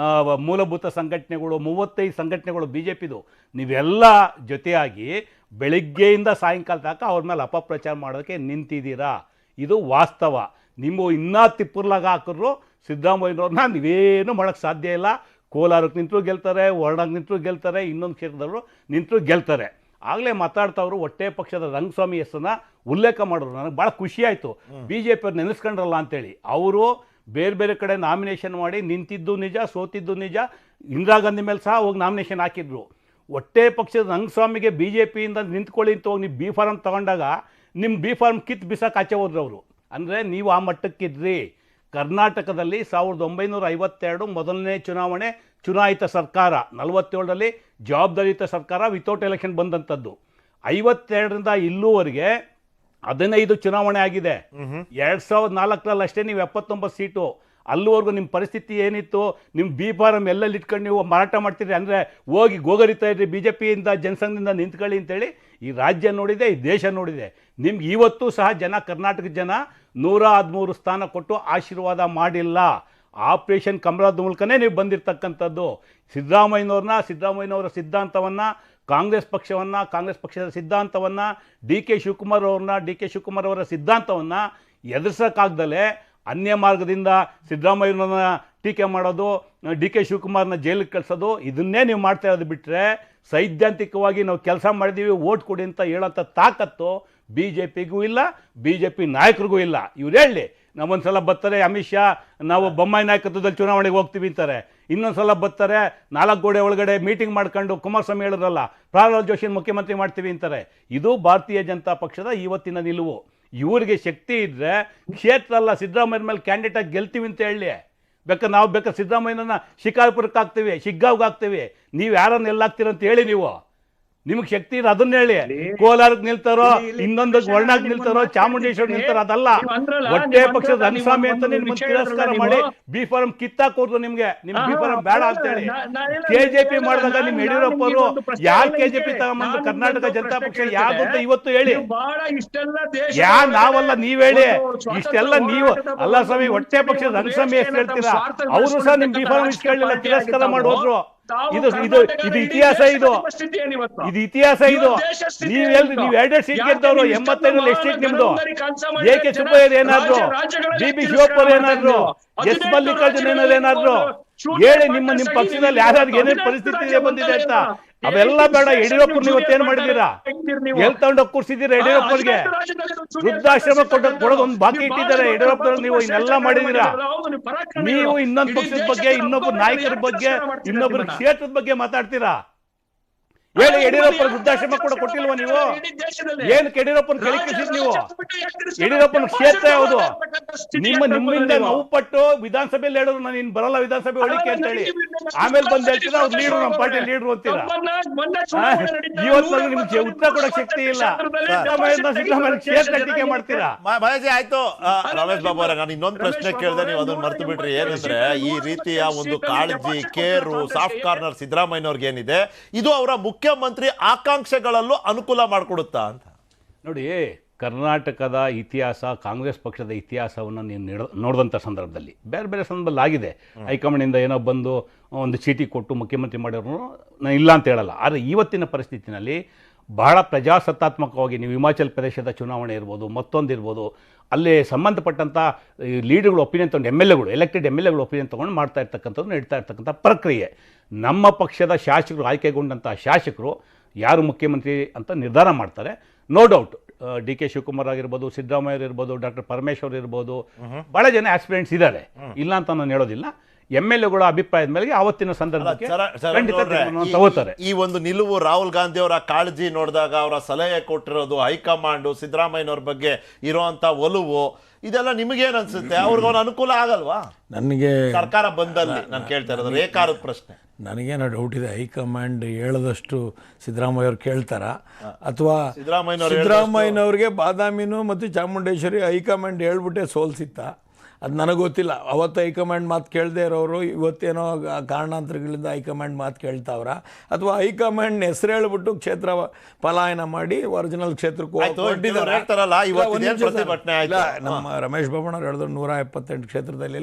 ಮೂಲಭೂತ ಸಂಘಟನೆಗಳು, 35 ಸಂಘಟನೆಗಳು BJPದು, ನೀವೆಲ್ಲ ಜೊತೆಯಾಗಿ ಬೆಳಿಗ್ಗೆಯಿಂದ ಸಾಯಂಕಾಲ ತನಕ ಅವ್ರ ಮೇಲೆ ಅಪಪ್ರಚಾರ ಮಾಡೋದಕ್ಕೆ ನಿಂತಿದ್ದೀರಾ. ಇದು ವಾಸ್ತವ. ನೀವು ಇನ್ನೂ ತಿಪ್ಪುರ್ಲಾಗ ಹಾಕಿದ್ರು ಸಿದ್ದರಾಮಯ್ಯನವ್ರನ್ನ ನೀವೇನು ಮಾಡೋಕ್ಕೆ ಸಾಧ್ಯ ಇಲ್ಲ. ಕೋಲಾರಕ್ಕೆ ನಿಂತರೂ ಗೆಲ್ತಾರೆ, ವರ್ಣಾಗೆ ನಿಂತರೂ ಗೆಲ್ತಾರೆ, ಇನ್ನೊಂದು ಕ್ಷೇತ್ರದವರು ನಿಂತರೂ ಗೆಲ್ತಾರೆ. ಆಗಲೇ ಮಾತಾಡ್ತಾವ್ರು ಹೊಟ್ಟೆ ಪಕ್ಷದ ರಂಗಸ್ವಾಮಿ ಹೆಸರನ್ನ ಉಲ್ಲೇಖ ಮಾಡಿದ್ರು. ನನಗೆ ಭಾಳ ಖುಷಿಯಾಯಿತು, BJP ಅವ್ರು ನೆನೆಸ್ಕೊಂಡ್ರಲ್ಲ ಅಂತೇಳಿ. ಅವರು ಬೇರೆ ಬೇರೆ ಕಡೆ ನಾಮಿನೇಷನ್ ಮಾಡಿ ನಿಂತಿದ್ದು ನಿಜ, ಸೋತಿದ್ದು ನಿಜ. ಇಂದಿರಾ ಗಾಂಧಿ ಮೇಲೆ ಸಹ ಹೋಗಿ ನಾಮಿನೇಷನ್ ಹಾಕಿದ್ರು. ಹೊಟ್ಟೆ ಪಕ್ಷದ ರಂಗಸ್ವಾಮಿಗೆ BJPಯಿಂದ ನಿಂತ್ಕೊಳ್ಳಿ ಅಂತ ಹೋಗಿ ನೀವು B ಫಾರ್ಮ್ ತೊಗೊಂಡಾಗ ನಿಮ್ಮ B ಫಾರ್ಮ್ ಕಿತ್ತು ಬಿಸಾಕ ಆಚೆ ಹೋದ್ರು ಅವರು. ಅಂದರೆ ನೀವು ಆ ಮಟ್ಟಕ್ಕಿದ್ರಿ. ಕರ್ನಾಟಕದಲ್ಲಿ 1952 ಮೊದಲನೇ ಚುನಾಯಿತ ಸರ್ಕಾರ, 47ರಲ್ಲಿ ಜವಾಬ್ದಾರಿಯುತ ಸರ್ಕಾರ ವಿತೌಟ್ ಎಲೆಕ್ಷನ್ ಬಂದಂಥದ್ದು. 52ರಿಂದ ಇಲ್ಲೂವರೆಗೆ 15 ಚುನಾವಣೆ ಆಗಿದೆ. 2004ರಲ್ಲಿ ಅಷ್ಟೇ ನೀವು 79 ಸೀಟು. ಅಲ್ಲಿವರೆಗೂ ನಿಮ್ಮ ಪರಿಸ್ಥಿತಿ ಏನಿತ್ತು? ನಿಮ್ಮ B ಫಾರಂ ಎಲ್ಲೆಲ್ಲಿ ಇಟ್ಕೊಂಡು ನೀವು ಮಾರಾಟ ಮಾಡ್ತೀರಿ ಅಂದರೆ ಹೋಗಿ ಗೋಗರಿತಾ ಇದ್ರಿ BJPಯಿಂದ, ಜನಸಂಘದಿಂದ ನಿಂತ್ಕೊಳ್ಳಿ ಅಂತೇಳಿ. ಈ ರಾಜ್ಯ ನೋಡಿದೆ, ಈ ದೇಶ ನೋಡಿದೆ. ನಿಮ್ಗೆ ಇವತ್ತು ಸಹ ಕರ್ನಾಟಕದ ಜನ 113 ಸ್ಥಾನ ಕೊಟ್ಟು ಆಶೀರ್ವಾದ ಮಾಡಿಲ್ಲ. ಆಪರೇಷನ್ ಕಮಲದ ಮೂಲಕನೇ ನೀವು ಬಂದಿರತಕ್ಕಂಥದ್ದು. ಸಿದ್ದರಾಮಯ್ಯನವರ ಸಿದ್ಧಾಂತವನ್ನು, ಕಾಂಗ್ರೆಸ್ ಪಕ್ಷದ ಸಿದ್ಧಾಂತವನ್ನು, DK ಶಿವಕುಮಾರ್ ಅವರ ಸಿದ್ಧಾಂತವನ್ನು ಎದುರಿಸೋಕ್ಕಾಗ್ದಲೇ ಅನ್ಯ ಮಾರ್ಗದಿಂದ ಸಿದ್ದರಾಮಯ್ಯನವ್ರನ್ನ ಟೀಕೆ ಮಾಡೋದು, DK ಶಿವಕುಮಾರ್ನ ಜೈಲಿಗೆ ಕಳಿಸೋದು, ಇದನ್ನೇ ನೀವು ಮಾಡ್ತಾ ಇರೋದು ಬಿಟ್ಟರೆ ಸೈದ್ಧಾಂತಿಕವಾಗಿ ನಾವು ಕೆಲಸ ಮಾಡಿದ್ದೀವಿ, ಓಟ್ ಕೊಡಿ ಅಂತ ಹೇಳೋಂಥ ತಾಕತ್ತು BJPಗೂ ಇಲ್ಲ, BJP ನಾಯಕರಿಗೂ ಇಲ್ಲ. ಇವ್ರು ಹೇಳಿ, ನಾವೊಂದು ಸಲ ಬರ್ತಾರೆ ಅಮಿತ್ ಶಾ, ನಾವು ಬೊಮ್ಮಾಯಿ ನಾಯಕತ್ವದಲ್ಲಿ ಚುನಾವಣೆಗೆ ಹೋಗ್ತೀವಿ ಅಂತಾರೆ. ಇನ್ನೊಂದು ಸಲ ಬರ್ತಾರೆ 4 ಗೋಡೆ ಒಳಗಡೆ ಮೀಟಿಂಗ್ ಮಾಡ್ಕೊಂಡು ಕುಮಾರಸ್ವಾಮಿ ಹೇಳಿದ್ರಲ್ಲ ಪ್ರಹ್ಲಾದ್ ಜೋಶಿ ಮುಖ್ಯಮಂತ್ರಿ ಮಾಡ್ತೀವಿ ಅಂತಾರೆ. ಇದು ಭಾರತೀಯ ಜನತಾ ಪಕ್ಷದ ಇವತ್ತಿನ ನಿಲುವು. ಇವರಿಗೆ ಶಕ್ತಿ ಇದ್ದರೆ ಕ್ಷೇತ್ರ ಅಲ್ಲ, ಸಿದ್ದರಾಮಯ್ಯನ ಮೇಲೆ ಕ್ಯಾಂಡಿಡೇಟಾಗಿ ಗೆಲ್ತೀವಿ ಅಂತ ಹೇಳಿ. ಬೇಕಾದ್ರೆ ಸಿದ್ದರಾಮಯ್ಯನ ಶಿಕಾರ್ಪುರಕ್ಕೆ ಹಾಕ್ತೀವಿ, ಶಿಗ್ಗಾವ್ಗೆ ಹಾಕ್ತೀವಿ. ನೀವು ಯಾರನ್ನು ಎಲ್ಲ ಹಾಕ್ತೀರಂತ ಹೇಳಿ. ನಿಮ್ಗೆ ಶಕ್ತಿ ಇದೆ ಅದನ್ನ ಹೇಳಿ. ಕೋಲಾರಕ್ಕೆ ನಿಲ್ತಾರೋ, ಇನ್ನೊಂದು ವರ್ಣಕ್ಕೆ ನಿಲ್ತಾರೋ, ಚಾಮುಂಡೇಶ್ವರಿ ನಿಲ್ತಾರೋ ಅದಲ್ಲ. ಒಟ್ಟೆ ಪಕ್ಷದ ರಣಸ್ವಾಮಿ ಅಂತ ನಿಮ್ಗೆ ತಿರಸ್ಕಾರ ಮಾಡಿ ಬಿ ಫಾರಂ ಕಿತ್ತಾಕೋದ್ರು. ನಿಮ್ಗೆ ಬಿ ಫಾರಂ ಬೇಡ ಅಂತ ಹೇಳಿ ಕೆಜೆಪಿ ಮಾಡಿದಾಗ ನಿಮ್ ಯಡಿಯೂರಪ್ಪ ಅವರು ಯಾರು ಕೆಜೆಪಿ ತಗೊಂಬಂದು ಕರ್ನಾಟಕ ಜನತಾ ಪಕ್ಷ ಯಾವ್ದು ಅಂತ ಇವತ್ತು ಹೇಳಿ. ನಾವಲ್ಲ, ನೀವ್ ಹೇಳಿ. ಇಷ್ಟೆಲ್ಲ ನೀವು ಅಲ್ಲ ಸ್ವಾಮಿ, ಹೊಟ್ಟೆ ಪಕ್ಷದ ರಣಸ್ವಾಮಿ ಎಷ್ಟು ಹೇಳ್ತೀರಾ? ಅವರು ಸಹ ನಿಮ್ ಬಿ ಫಾರಂ ಇಸ್ಕೊಳ್ಳಿಲ್ಲ, ತಿರಸ್ಕಾರ ಮಾಡೋದ್ರು. ಇದು ಇತಿಹಾಸ, ಇದು ಇತಿಹಾಸ. ಇದು ನೀವು 2 ಸೀಟ್ ಗೆದ್ದವರು, 85 ಎಷ್ಟು ಸೀಟ್ ನಿಮ್ದು? ಎಕೆ ಸುಬ್ಬಯ್ಯ ಏನಾದ್ರು, ಬಿ ಶಿವಪ್ಪರ್ ಏನಾದ್ರು, ಎಸ್ ಮಲ್ಲಿಕಾರ್ಜುನ್ ಏನಾದ್ರು ಹೇಳಿ. ನಿಮ್ಮ ಪಕ್ಷದಲ್ಲಿ ಯಾರ್ಯಾರು ಏನೇನು ಪರಿಸ್ಥಿತಿ ಬಂದಿದೆ ಅಂತ ಅವೆಲ್ಲ ಬೇಡ. ಯಡಿಯೂರಪ್ಪನ ಇವತ್ತೇನ್ ಮಾಡಿದೀರಾ? ಎಲ್ ತಗೊಂಡೋಗಿ ಕೂರ್ಸಿದ್ದೀರಾ ಯಡಿಯೂರಪ್ಪನಿಗೆ? ವೃದ್ಧಾಶ್ರಮ ಕೊಡೋದು ಒಂದು ಬಾಕಿ ಇಟ್ಟಿದ್ದಾರೆ ಯಡಿಯೂರಪ್ಪ. ನೀವು ಇನ್ನೆಲ್ಲ ಮಾಡಿದೀರಾ. ನೀವು ಇನ್ನೊಂದು ಪಕ್ಷದ ಬಗ್ಗೆ, ಇನ್ನೊಬ್ಬ ನಾಯಕರ ಬಗ್ಗೆ, ಇನ್ನೊಬ್ಬರ ಕ್ಷೇತ್ರದ ಬಗ್ಗೆ ಮಾತಾಡ್ತೀರಾ? ಹೇಳಿ, ಯಡಿಯೂರಪ್ಪ ವೃದ್ಧಾಶ್ರಮ ಕೂಡ ಕೊಟ್ಟಿಲ್ವಾ ನೀವು? ಏನ್ ಯಡಿಯೂರಪ್ಪನ ಕಳಿಸಿದ್ ನೀವು? ಯಡಿಯೂರಪ್ಪನ ಕ್ಷೇತ್ರ ಯಾವುದು? ನಿಮ್ಮಿಂದ ನೋವು ಪಟ್ಟು ವಿಧಾನಸಭೆಯಲ್ಲಿ ಹೇಳಿದ್ರು ನಾನು ಇನ್ ಬರಲ್ಲ ವಿಧಾನಸಭೆ ಒಳಕ್ಕೆ ಅಂತ ಹೇಳಿ, ಆಮೇಲೆ ಬಂದ್ ಹೇಳ್ತೀರಾ ಅವ್ರು ಲೀಡರ್, ನಮ್ಮ ಪಾರ್ಟಿ ಲೀಡರ್ ಅಂತೀರಾ. ಇವತ್ತು ನಿಮ್ಗೆ ಉತ್ತರ ಕೊಡಕ್ ಶಕ್ತಿ ಇಲ್ಲ. ಸಿದ್ದರಾಮಯ್ಯ ಕ್ಷೇತ್ರ ಟೀಕೆ ಮಾಡ್ತೀರಾ. ಮಹೇಶ್ ಆಯ್ತು. ರಮೇಶ್ ಬಾಬು ಅವರೇ, ನಾನು ಇನ್ನೊಂದು ಪ್ರಶ್ನೆ ಕೇಳಿದೆ, ನೀವು ಅದನ್ನ ಮರ್ತು ಬಿಟ್ರಿ. ಏನಂದ್ರೆ ಈ ರೀತಿಯ ಒಂದು ಕಾಳಜಿ, ಕೇರು, ಸಾಫ್ಟ್ ಕಾರ್ನರ್ ಸಿದ್ದರಾಮಯ್ಯನವ್ರಿಗೆ ಏನಿದೆ, ಇದು ಅವರ ಮುಖ್ಯಮಂತ್ರಿ ಆಕಾಂಕ್ಷೆಗಳಲ್ಲೂ ಅನುಕೂಲ ಮಾಡಿಕೊಡುತ್ತಾ ಅಂತ? ನೋಡಿ, ಕರ್ನಾಟಕದ ಇತಿಹಾಸ, ಕಾಂಗ್ರೆಸ್ ಪಕ್ಷದ ಇತಿಹಾಸವನ್ನು ನೀವು ನೋಡಿದಂಥ ಸಂದರ್ಭದಲ್ಲಿ ಬೇರೆ ಬೇರೆ ಸಂದರ್ಭದಲ್ಲಿ ಆಗಿದೆ. ಹೈಕಮಾಂಡಿಂದ ಏನೋ ಬಂದು ಒಂದು ಚೀಟಿ ಕೊಟ್ಟು ಮುಖ್ಯಮಂತ್ರಿ ಮಾಡಿದ್ರು, ನಾನು ಇಲ್ಲ ಅಂತ ಹೇಳಲ್ಲ. ಆದರೆ ಇವತ್ತಿನ ಪರಿಸ್ಥಿತಿನಲ್ಲಿ ಬಹಳ ಪ್ರಜಾಸತ್ತಾತ್ಮಕವಾಗಿ ನೀವು ಹಿಮಾಚಲ ಪ್ರದೇಶದ ಚುನಾವಣೆ ಇರ್ಬೋದು, ಮತ್ತೊಂದಿರ್ಬೋದು, ಅಲ್ಲಿ ಸಂಬಂಧಪಟ್ಟಂಥ ಲೀಡರ್ಗಳು ಒಪಿನಿಯನ್ ತೊಗೊಂಡು MLAಗಳು, ಎಲೆಕ್ಟೆಡ್ MLAಗಳು ಒಪಿನಿಯನ್ ತೊಗೊಂಡು ಮಾಡ್ತಾ ಇರ್ತಕ್ಕಂಥದ್ದು, ನಡೀತಾ ಇರ್ತಕ್ಕಂಥ ಪ್ರಕ್ರಿಯೆ. ನಮ್ಮ ಪಕ್ಷದ ಶಾಸಕರು, ಆಯ್ಕೆಗೊಂಡಂಥ ಶಾಸಕರು ಯಾರು ಮುಖ್ಯಮಂತ್ರಿ ಅಂತ ನಿರ್ಧಾರ ಮಾಡ್ತಾರೆ. ನೋ ಡೌಟ್ DK ಶಿವಕುಮಾರ್ ಆಗಿರ್ಬೋದು, ಸಿದ್ದರಾಮಯ್ಯ ಇರ್ಬೋದು, ಡಾಕ್ಟರ್ ಪರಮೇಶ್ವರ್ ಇರ್ಬೋದು, ಭಾಳ ಜನ ಆಸ್ಪಿರೆಂಟ್ಸ್ ಇದ್ದಾರೆ, ಇಲ್ಲ ಅಂತ ನಾನು ಹೇಳೋದಿಲ್ಲ. MLAಗಳ ಅಭಿಪ್ರಾಯದ ಮೇಲೆ ಅವತ್ತಿನ ಸಂದರ್ಭಕ್ಕೆ ತಗೋತಾರೆ. ಈ ಒಂದು ನಿಲುವು ರಾಹುಲ್ ಗಾಂಧಿ ಅವರ ಕಾಳಜಿ ನೋಡಿದಾಗ, ಅವರ ಸಲಹೆ ಕೊಟ್ಟಿರೋದು, ಹೈಕಮಾಂಡು ಸಿದ್ದರಾಮಯ್ಯನವ್ರ ಬಗ್ಗೆ ಇರುವಂತ ಒಲವು, ಇದೆಲ್ಲ ನಿಮಗೇನ್ ಅನ್ಸುತ್ತೆ? ಅವ್ರಿಗೊಂದು ಅನುಕೂಲ ಆಗಲ್ವಾ? ನನಗೆ ಸರ್ಕಾರ ಬಂದಲ್ಲಿ ನಾನು ಕೇಳ್ತಾ ಇರೋದು ರೇಖಾರದ ಪ್ರಶ್ನೆ. ನನಗೇನೋ ಡೌಟ್ ಇದೆ, ಹೈಕಮಾಂಡ್ ಹೇಳದಷ್ಟು ಸಿದ್ದರಾಮಯ್ಯ ಅವ್ರು ಕೇಳ್ತಾರ ಅಥವಾ ಸಿದ್ದರಾಮಯ್ಯನವ್ರಿಗೆ ಬಾದಾಮಿನೂ ಮತ್ತು ಚಾಮುಂಡೇಶ್ವರಿ ಹೈಕಮಾಂಡ್ ಹೇಳ್ಬಿಟ್ಟೆ ಸೋಲ್ಸಿತ್ತ? ಅದು ನನಗೆ ಗೊತ್ತಿಲ್ಲ. ಅವತ್ತು ಹೈಕಮಾಂಡ್ ಮಾತು ಕೇಳದೇ ಇರೋರು ಇವತ್ತೇನೋ ಕಾರಣಾಂತರಗಳಿಂದ ಹೈಕಮಾಂಡ್ ಮಾತು ಕೇಳ್ತಾವ್ರ, ಅಥವಾ ಹೈಕಮಾಂಡ್ ಹೆಸರು ಹೇಳ್ಬಿಟ್ಟು ಕ್ಷೇತ್ರ ಪಲಾಯನ ಮಾಡಿ ಒರಿಜಿನಲ್ ಕ್ಷೇತ್ರಕ್ಕೆ ನಮ್ಮ ರಮೇಶ್ ಬಾಬಣ್ಣವ್ರು ಹೇಳಿದ್ರು 178 ಕ್ಷೇತ್ರದಲ್ಲಿ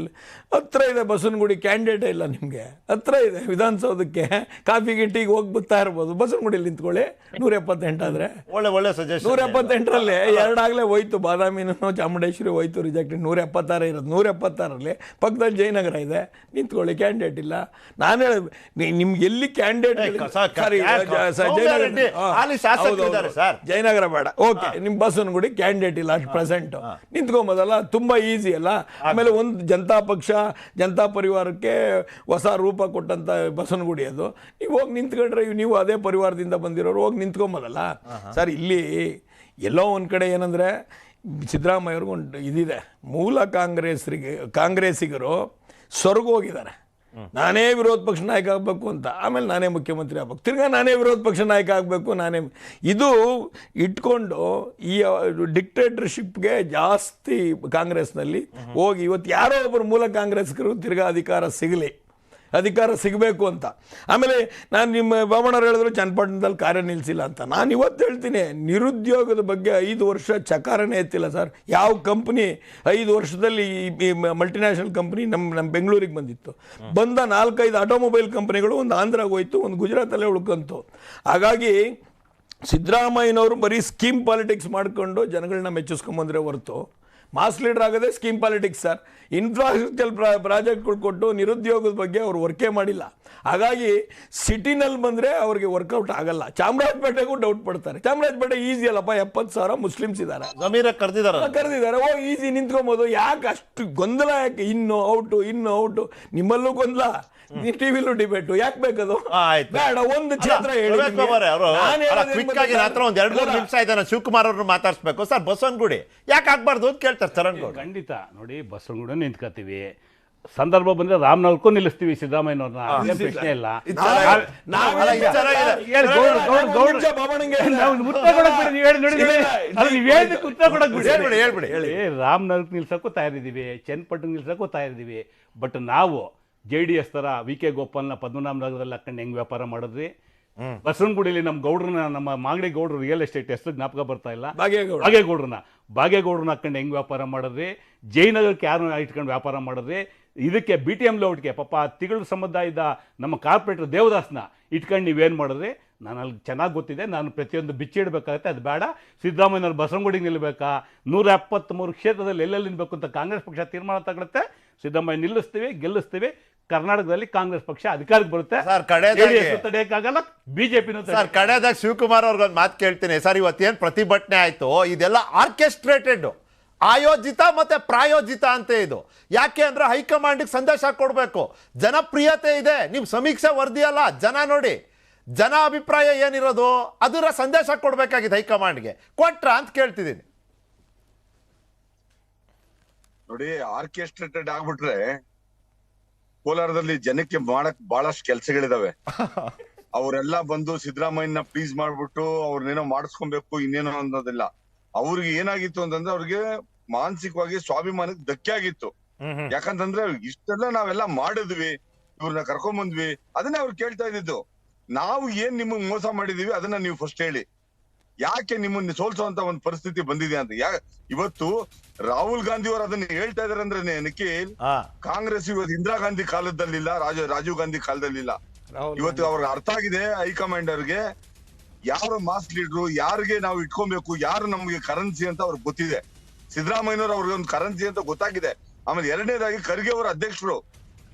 ಹತ್ರ ಇದೆ ಬಸವನಗುಡಿ, ಕ್ಯಾಂಡಿಡೇಟೇ ಇಲ್ಲ ನಿಮಗೆ. ಹತ್ರ ಇದೆ ವಿಧಾನಸೌಧಕ್ಕೆ, ಕಾಫಿ ಗಿಟ್ಟಿಗೆ ಹೋಗಿ ಬರ್ತಾ ಇರ್ಬೋದು. ಬಸವನಗುಡಿಯಲ್ಲಿ ನಿಂತ್ಕೊಳ್ಳಿ, 178 ಆದರೆ ಒಳ್ಳೆ ಸಜೆಷನ್. 178ರಲ್ಲಿ 2 ಆಗಲೇ ಹೋಯ್ತು, ಬಾದಾಮಿನೂ ಚಾಮುಂಡೇಶ್ವರಿ ಹೋಯ್ತು ರಿಜೆಕ್ಟೆಡ್. 176 ಇರೋದು. 176ರಲ್ಲಿ ಪಕ್ಕದಲ್ಲಿ ಜಯನಗರ ಇದೆ, ನಿಂತ್ಕೊಳ್ಳಿ, ಕ್ಯಾಂಡಿಡೇಟ್ ಇಲ್ಲ. ನಾನು ಹೇಳ ನಿಮ್ಗೆ ಎಲ್ಲಿ ಕ್ಯಾಂಡಿಡೇಟ್ ಜಯನಗರ ಬೇಡ, ಓಕೆ, ನಿಮ್ ಬಸವನಗುಡಿ ಕ್ಯಾಂಡಿಡೇಟ್ ಇಲ್ಲ ಅಟ್ ಪ್ರೆಸೆಂಟ್, ನಿಂತ್ಕೊಂಬೋದಲ್ಲ, ತುಂಬಾ ಈಸಿ ಅಲ್ಲ. ಆಮೇಲೆ ಒಂದು ಜನತಾ ಪಕ್ಷ, ಜನತಾ ಪರಿವಾರಕ್ಕೆ ಹೊಸ ರೂಪ ಕೊಟ್ಟಂತ ಬಸವನಗುಡಿ ಅದು. ನೀವು ಹೋಗಿ ನಿಂತ್ಕೊಂಡ್ರೆ ನೀವು ಅದೇ ಪರಿವಾರದಿಂದ ಬಂದಿರೋರು ಹೋಗಿ ನಿಂತ್ಕೊಂಬೋದಲ್ಲ ಸರ್. ಇಲ್ಲಿ ಎಲ್ಲೋ ಒಂದ್ ಕಡೆ ಏನಂದ್ರೆ ಸಿದ್ದರಾಮಯ್ಯವ್ರಿಗೂ ಒಂದು ಇದಿದೆ, ಮೂಲ ಕಾಂಗ್ರೆಸ್ಸಿಗರು ಸ್ವರ್ಗ ಹೋಗಿದ್ದಾರೆ. ನಾನೇ ವಿರೋಧ ಪಕ್ಷ ನಾಯಕ ಆಗಬೇಕು ಅಂತ, ಆಮೇಲೆ ನಾನೇ ಮುಖ್ಯಮಂತ್ರಿ ಆಗ್ಬೇಕು, ತಿರ್ಗಾ ನಾನೇ ವಿರೋಧ ಪಕ್ಷ ನಾಯಕ ಆಗಬೇಕು, ನಾನೇ ಇದು ಇಟ್ಕೊಂಡು ಈ ಡಿಕ್ಟೇಟರ್ಶಿಪ್ಗೆ ಜಾಸ್ತಿ ಕಾಂಗ್ರೆಸ್ನಲ್ಲಿ ಹೋಗಿ ಇವತ್ತು ಯಾರೋ ಒಬ್ಬರು ಮೂಲ ಕಾಂಗ್ರೆಸ್ಗರು ತಿರ್ಗಾ ಅಧಿಕಾರ ಸಿಗಬೇಕು ಅಂತ. ಆಮೇಲೆ ನಾನು ನಿಮ್ಮ ಬಾಬಣ್ಣವ್ರು ಹೇಳಿದ್ರು ಚನ್ನಪಟ್ಟಣದಲ್ಲಿ ಕಾರ್ಯ ನಿಲ್ಲಿಸಿಲ್ಲ ಅಂತ. ನಾನು ಇವತ್ತು ಹೇಳ್ತೀನಿ, ನಿರುದ್ಯೋಗದ ಬಗ್ಗೆ 5 ವರ್ಷ ಚಕಾರನೇ ಎತ್ತಿಲ್ಲ ಸರ್. ಯಾವ ಕಂಪ್ನಿ 5 ವರ್ಷದಲ್ಲಿ ಈ ಮಲ್ಟಿನ್ಯಾಷನಲ್ ಕಂಪ್ನಿ ನಮ್ಮ ಬೆಂಗಳೂರಿಗೆ ಬಂದಿತ್ತು, ಬಂದ 4-5 ಆಟೋಮೊಬೈಲ್ ಕಂಪ್ನಿಗಳು ಒಂದು ಆಂಧ್ರಾಗೆ ಹೋಯ್ತು, ಒಂದು ಗುಜರಾತಲ್ಲೇ ಉಳ್ಕೊಂತು. ಹಾಗಾಗಿ ಸಿದ್ದರಾಮಯ್ಯನವರು ಬರೀ ಸ್ಕೀಮ್ ಪಾಲಿಟಿಕ್ಸ್ ಮಾಡಿಕೊಂಡು ಜನಗಳನ್ನ ಮೆಚ್ಚಿಸ್ಕೊಂಬಂದ್ರೆ ಹೊರತು ಮಾಸ್ ಲೀಡರ್ ಆಗೋದೇ ಸ್ಕೀಮ್ ಪಾಲಿಟಿಕ್ಸ್ ಸರ್. ಇನ್ಫ್ರಾಸ್ಟ್ರಕ್ಚರ್ ಪ್ರಾಜೆಕ್ಟ್ಗಳು ಕೊಟ್ಟು ನಿರುದ್ಯೋಗದ ಬಗ್ಗೆ ಅವರು ವರ್ಕೇ ಮಾಡಿಲ್ಲ. ಹಾಗಾಗಿ ಸಿಟಿನಲ್ಲಿ ಬಂದರೆ ಅವ್ರಿಗೆ ವರ್ಕೌಟ್ ಆಗಲ್ಲ. ಚಾಮರಾಜಪೇಟೆಗೂ ಡೌಟ್ ಪಡ್ತಾರೆ. ಚಾಮರಾಜಪೇಟೆ ಈಸಿ ಅಲ್ಲಪ್ಪ, 70,000 ಮುಸ್ಲಿಮ್ಸ್ ಇದ್ದಾರೆ, ಕರೆದಿದ್ದಾರೆ, ಓ ಈಸಿ ನಿಂತ್ಕೊಬೋದು. ಯಾಕೆ ಅಷ್ಟು ಗೊಂದಲ? ಯಾಕೆ ಇನ್ನು ಔಟು ನಿಮ್ಮಲ್ಲೂ ಗೊಂದಲ, ಟಿವಿಲೂ ಡಿಬೇಟು, ಯಾಕೆ ಬೇಕದು? ಬೇಡ, ಒಂದು ಕ್ಷೇತ್ರ ಹೇಳಿ. ಶಿವಕುಮಾರ್ ಅವ್ರನ್ನ ಮಾತಾಡ್ಸ್ಬೇಕು ಸರ್. ಬಸವನಗುಡಿ ಯಾಕೆ ಆಗ್ಬಾರ್ದು ಅಂತ ಕೇಳ್ತಾರೆ ಚರಣ್ ಗೌಡ. ಖಂಡಿತ ನೋಡಿ, ಬಸವನಗುಡಿ ನಿಂತ್ಕೋತೀವಿ. ಸಂದರ್ಭ ಬಂದ್ರೆ ರಾಮನಗರಕ್ಕೂ ನಿಲ್ಲಿಸ್ತೀವಿ ಸಿದ್ದರಾಮಯ್ಯನವ್ರನ್ನ, ಅದೇನ್ ಪ್ರಶ್ನೆ ಇಲ್ಲ. ಅಲ್ಲ, ಇದು ಚೆನ್ನಾಗಿದೆ. ಹೇಳಿ, ಉತ್ತರ ಕೊಡಕ್ ಬಿಡಿ, ನೀವು ಹೇಳಿ ನೋಡಿ, ನೀವು ಹೇಳಿದಕ್ಕೆ ಉತ್ತರ ಕೊಡಕ್ ಬಿಡಿ. ಹೇಳ್ಬಿಡಿ. ರಾಮನಗರಕ್ಕೆ ನಿಲ್ಸಕ್ಕೂ ತಯಾರಿದ್ದೀವಿ, ಚನ್ನಪಟ್ಟಣ ನಿಲ್ಸಕ್ಕೂ ತಯಾರಿದ್ದೀವಿ. ಬಟ್ ನಾವು JDS ತರ ವಿ ಕೆ ಗೋಪಾಲ್ನ ಪದ್ಮನಾಭನಗರದಲ್ಲಿ ಹಾಕೊಂಡು ಹೆಂಗ್ ವ್ಯಾಪಾರ ಮಾಡಿದ್ರಿ, ಬಸವನಗುಡಿಲಿ ನಮ್ಮ ಗೌಡ್ರನ್ನ, ನಮ್ಮ ಮಾಗಡಿ ಗೌಡ್ರು ರಿಯಲ್ ಎಸ್ಟೇಟ್ ಹೆಸರು ಜ್ಞಾಪಕ ಬರ್ತಾ ಇಲ್ಲ, ಬಾಗೇಗೌಡ್ರನ್ನ ಹಾಕೊಂಡು ಹೆಂಗ್ ವ್ಯಾಪಾರ ಮಾಡಿದ್ರಿ, ಜಯನಗರಕ್ಕೆ ಯಾರನ್ನ ಇಟ್ಕೊಂಡು ವ್ಯಾಪಾರ ಮಾಡಿದ್ರಿ, ಇದಕ್ಕೆ BTM ಲೇಔಟ್ಗೆ ಪಾಪ ತಿಗಳು ಸಮುದಾಯದ ನಮ್ಮ ಕಾರ್ಪೊರೇಟರ್ ದೇವದಾಸ್ನ ಇಟ್ಕೊಂಡು ನೀವೇನು ಮಾಡಿದ್ರಿ? ನಾನು ಅಲ್ಲಿ ಚೆನ್ನಾಗಿ ಗೊತ್ತಿದೆ, ನಾನು ಪ್ರತಿಯೊಂದು ಬಿಚ್ಚಿಡಬೇಕಾಗತ್ತೆ, ಅದು ಬೇಡ. ಸಿದ್ದರಾಮಯ್ಯನವ್ರು ಬಸವನಗುಡಿಗೆ ನಿಲ್ಲಬೇಕಾ, 173 ಕ್ಷೇತ್ರದಲ್ಲಿ ಎಲ್ಲೆಲ್ಲಿ ನಿಲ್ಲಬೇಕು ಅಂತ ಕಾಂಗ್ರೆಸ್ ಪಕ್ಷ ತೀರ್ಮಾನ ತಗೊಳುತ್ತೆ. ಸಿದ್ದರಾಮಯ್ಯ ನಿಲ್ಲಿಸ್ತೀವಿ, ಗೆಲ್ಲಿಸ್ತೀವಿ. ಕರ್ನಾಟಕದಲ್ಲಿ ಕಾಂಗ್ರೆಸ್ ಪಕ್ಷ ಅಧಿಕಾರಕ್ಕೆ ಬರುತ್ತೆ. ತಡೆಯಕ್ಕಾಗಲ್ಲ, ಬಿಜೆಪಿನೂ. ಸರ್, ಕಡೆದಾಗ ಶಿವಕುಮಾರ್ ಅವ್ರಿಗೊಂದು ಮಾತು ಕೇಳ್ತೀನಿ ಸರ್. ಇವತ್ತೇನು ಪ್ರತಿಭಟನೆ ಆಯ್ತು, ಇದೆಲ್ಲ ಆರ್ಕೆಸ್ಟ್ರೇಟೆಡ್, ಆಯೋಜಿತ ಮತ್ತೆ ಪ್ರಾಯೋಜಿತ ಅಂತ ಇದು. ಯಾಕೆ ಅಂದ್ರೆ ಹೈಕಮಾಂಡ್ಗೆ ಸಂದೇಶ ಕೊಡಬೇಕು, ಜನಪ್ರಿಯತೆ ಇದೆ, ನಿಮ್ ಸಮೀಕ್ಷೆ ವರದಿ ಅಲ್ಲ, ಜನ ನೋಡಿ, ಜನ ಅಭಿಪ್ರಾಯ ಏನಿರೋದು ಅದರ ಸಂದೇಶ ಕೊಡ್ಬೇಕಾಗಿದೆ ಹೈಕಮಾಂಡ್ಗೆ. ಕೊಟ್ರ ಅಂತ ಕೇಳ್ತಿದ್ದೀನಿ. ನೋಡಿ, ಆರ್ಕೆಸ್ಟ್ರೇಟೆಡ್ ಆಗ್ಬಿಟ್ರೆ ಕೋಲಾರದಲ್ಲಿ ಜನಕ್ಕೆ ಮಾಡಕ್ ಬಹಳಷ್ಟು ಕೆಲ್ಸಗಳಿದಾವೆ. ಅವರೆಲ್ಲ ಬಂದು ಸಿದ್ದರಾಮಯ್ಯನ ಪ್ಲೀಸ್ ಮಾಡ್ಬಿಟ್ಟು ಅವ್ರನ್ನೇನೋ ಮಾಡಿಸ್ಕೊಬೇಕು ಇನ್ನೇನೋ ಅನ್ನೋದಿಲ್ಲ. ಅವ್ರಿಗೆ ಏನಾಗಿತ್ತು ಅಂತಂದ್ರೆ ಅವ್ರಿಗೆ ಮಾನಸಿಕವಾಗಿ ಸ್ವಾಭಿಮಾನಕ್ಕೆ ಧಕ್ಕೆ ಆಗಿತ್ತು. ಯಾಕಂತಂದ್ರೆ ಇಷ್ಟೆಲ್ಲ ನಾವೆಲ್ಲ ಮಾಡಿದ್ವಿ, ಇವ್ರನ್ನ ಕರ್ಕೊಂಡ್ ಬಂದ್ವಿ, ಅದನ್ನೇ ಅವ್ರು ಕೇಳ್ತಾ ಇದ್ದಿದ್ದು. ನಾವು ಏನ್ ನಿಮಗ್ ಮೋಸ ಮಾಡಿದೀವಿ ಅದನ್ನ ನೀವು ಫಸ್ಟ್ ಹೇಳಿ, ಯಾಕೆ ನಿಮ್ಮನ್ನ ಸೋಲ್ಸೋಂತ ಒಂದು ಪರಿಸ್ಥಿತಿ ಬಂದಿದೆ ಅಂತ. ಇವತ್ತು ರಾಹುಲ್ ಗಾಂಧಿ ಅವರು ಅದನ್ನ ಹೇಳ್ತಾ ಇದಾರೆ ಅಂದ್ರೆ ನಿಖಿಲ್, ಕಾಂಗ್ರೆಸ್ ಇವತ್ತು ಇಂದಿರಾ ಗಾಂಧಿ ಕಾಲದಲ್ಲಿಲ್ಲ, ರಾಜೀವ್ ಗಾಂಧಿ ಕಾಲದಲ್ಲಿಲ್ಲ. ಇವತ್ತು ಅವ್ರಿಗೆ ಅರ್ಥ ಆಗಿದೆ ಹೈಕಮಾಂಡ್ ಅವ್ರಿಗೆ, ಯಾರು ಮಾಸ್ ಲೀಡ್ರು, ಯಾರಿಗೆ ನಾವು ಇಟ್ಕೊಬೇಕು, ಯಾರು ನಮ್ಗೆ ಕರೆನ್ಸಿ ಅಂತ ಅವ್ರಿಗೆ ಗೊತ್ತಿದೆ. ಸಿದ್ದರಾಮಯ್ಯನವ್ರು ಅವ್ರಿಗೆ ಒಂದು ಕರೆನ್ಸಿ ಅಂತ ಗೊತ್ತಾಗಿದೆ. ಆಮೇಲೆ ಎರಡನೇದಾಗಿ ಖರ್ಗೆ ಅವರ ಅಧ್ಯಕ್ಷರು,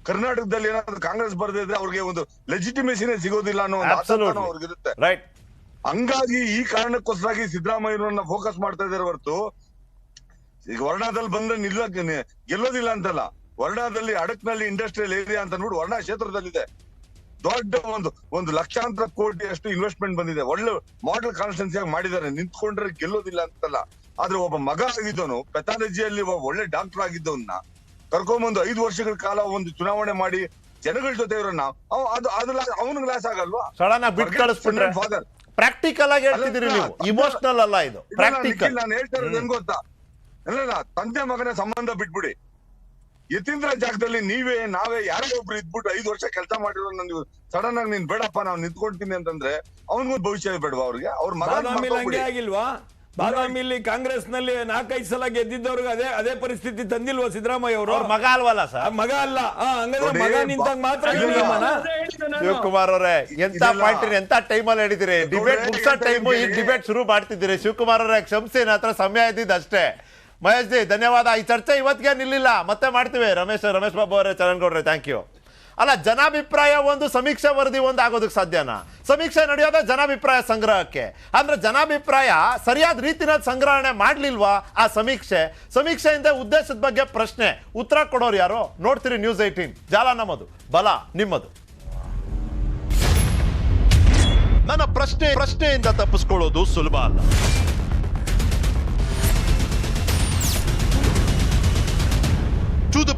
ಕರ್ನಾಟಕದಲ್ಲಿ ಏನಾದ್ರು ಕಾಂಗ್ರೆಸ್ ಬರ್ದಿದ್ರೆ ಅವ್ರಿಗೆ ಒಂದು ಲೆಜಿಟಿಮೇಸಿನೇ ಸಿಗೋದಿಲ್ಲ ಅನ್ನೋ ಒಂದು ಆತಂಕ ಅವ್ರಿಗಿರುತ್ತೆ. ಹಂಗಾಗಿ ಈ ಕಾರಣಕ್ಕೋಸ್ಕರಾಗಿ ಸಿದ್ದರಾಮಯ್ಯನವ್ರನ್ನ ಫೋಕಸ್ ಮಾಡ್ತಾ ಇದಾರೆ ಹೊರತು ಈಗ ವರ್ಣಾದಲ್ಲಿ ಬಂದ್ರೆ ಗೆಲ್ಲೋದಿಲ್ಲ ಅಂತಲ್ಲ. ವರ್ಣಾದಲ್ಲಿ ಅಡಕ್ನಲ್ಲಿ ಇಂಡಸ್ಟ್ರಿಯಲ್ ಏರಿಯಾ ಅಂತ ನೋಡಿ ವರ್ಣಾ ಕ್ಷೇತ್ರದಲ್ಲಿದೆ, ದೊಡ್ಡ ಒಂದು ಲಕ್ಷಾಂತರ ಕೋಟಿ ಅಷ್ಟು ಇನ್ವೆಸ್ಟ್ಮೆಂಟ್ ಬಂದಿದೆ, ಒಳ್ಳೆ ಮಾಡೆಲ್ ಕಾನ್ಸ್ಟಿಟ್ಯೂನ್ಸಿ ಮಾಡಿದ್ದಾರೆ. ನಿಂತ್ಕೊಂಡ್ರೆ ಗೆಲ್ಲೋದಿಲ್ಲ ಅಂತಲ್ಲ. ಆದ್ರೆ ಒಬ್ಬ ಮಗ ಆಗಿದ್ದವನು, ಪೆಥಾಲಜಿಯಲ್ಲಿ ಒಳ್ಳೆ ಡಾಕ್ಟರ್ ಆಗಿದ್ದವನ್ನ ಕರ್ಕೊಂಡ್ಬಂದು 5 ವರ್ಷಗಳ ಕಾಲ ಒಂದು ಚುನಾವಣೆ ಮಾಡಿ ಜನಗಳ ಜೊತೆ ಇರೋಣ, ಅವನಿಗೆ ಲಾಸ್ ಆಗಲ್ವಾ? ಸಡನ್ ಆಗಿ ಬಿಟ್ಟು ಕಳಿಸ್ಬಿಟ್ರೆ. ಪ್ರಾಕ್ಟಿಕಲ್ ಆಗಿ ಹೇಳ್ತಿದ್ದೀರಿ ನೀವು, ಇಮೋಷನಲ್ ಅಲ್ಲ ಇದು, ಪ್ರಾಕ್ಟಿಕಲ್. ನಾನು ಹೇಳ್ತಾ ಇರೋದು ಹೆಂಗ್ ಗೊತ್ತಾ, ಇಲ್ಲ ತಂದೆ ಮಗನ ಸಂಬಂಧ ಬಿಟ್ಬಿಡಿ. ಯತೀಂದ್ರ ಜಾಗದಲ್ಲಿ ನಾವೇ ಯಾರೋ ಒಬ್ರು ಇದ್ಬಿಟ್ಟು 5 ವರ್ಷ ಕೆಲಸ ಮಾಡಿರೋ ನೀವು ಸಡನ್ ಆಗಿ ನೀನ್ ಬೇಡಪ್ಪ ನಾವು ನಿಂತ್ಕೊಳ್ತೀನಿ ಅಂತಂದ್ರೆ ಅವನಿಗೂ ಭವಿಷ್ಯ ಬೇಡವಾ? ಅವ್ರಿಗೆ ಅವ್ರ ಮಗ ಆಗಿಲ್ವಾ? ಬಾದಾಮಿಲಿ ಕಾಂಗ್ರೆಸ್ ನಲ್ಲಿ 4-5 ಸಲ ಗೆದ್ದಿದ್ದವ್ರಿಗೆ ಅದೇ ಪರಿಸ್ಥಿತಿ ತಂದಿಲ್ವಾ ಸಿದ್ದರಾಮಯ್ಯ ಅವರು? ಮಗ ಅಲ್ವಲ್ಲ ಸರ್, ಮಗ ಅಲ್ಲ. ಹಂಗಾದ್ರೆ ಮಗ ನಿಂತಾಗ ಮಾತ್ರ ಶಿವಕುಮಾರ್ ಅವರೇ, ಎಂತ ಪಾಯಿಂಟ್ ಎಂತ ಟೈಮಲ್ಲಿ ಹೇಳಿದಿರಿ, ಡಿಬೇಟ್ ಮುಗಿಸೋ ಟೈಮು ಈಗ ಡಿಬೇಟ್ ಶುರು ಮಾಡ್ತಿದ್ದೀರಿ. ಶಿವಕುಮಾರ್ ಅವರೇ ಕ್ಷಮಿಸಿ, ಹತ್ರ ಸಮಯ ಇದ್ದಿದ್ದು ಅಷ್ಟೇ. ಮಹೇಶ್ ಜಿ ಧನ್ಯವಾದ. ಈ ಚರ್ಚೆ ಇವತ್ತಿಗೆ ನಿಲ್ಲಿಲ್ಲ, ಮತ್ತೆ ಮಾಡ್ತೀವಿ. ರಮೇಶ್ ಬಾಬು ಅವರೇ, ಚರಣ್ಗೌಡ್ರೆ, ಥ್ಯಾಂಕ್ ಯು. ಅಲ್ಲ, ಜನಾಭಿಪ್ರಾಯ ಒಂದು, ಸಮೀಕ್ಷೆ ವರದಿ ಒಂದು ಆಗೋದಕ್ಕೆ ಸಾಧ್ಯನಾ? ಸಮೀಕ್ಷೆ ನಡೆಯೋದೇ ಜನಾಭಿಪ್ರಾಯ ಸಂಗ್ರಹಕ್ಕೆ. ಅಂದ್ರೆ ಜನಾಭಿಪ್ರಾಯ ಸರಿಯಾದ ರೀತಿಯಲ್ಲಿ ಸಂಗ್ರಹಣೆ ಮಾಡ್ಲಿಲ್ವಾ ಆ ಸಮೀಕ್ಷೆಯಿಂದ ಉದ್ದೇಶದ ಬಗ್ಗೆ ಪ್ರಶ್ನೆ, ಉತ್ತರ ಕೊಡೋರು ಯಾರು? ನೋಡ್ತೀರಿ ನ್ಯೂಸ್ 18. ಜಾಲ ನಮ್ಮದು, ಬಲ ನಿಮ್ಮದು. ನನ್ನ ಪ್ರಶ್ನೆಯಿಂದ ತಪ್ಪಿಸ್ಕೊಳ್ಳೋದು ಸುಲಭ ಅಲ್ಲ.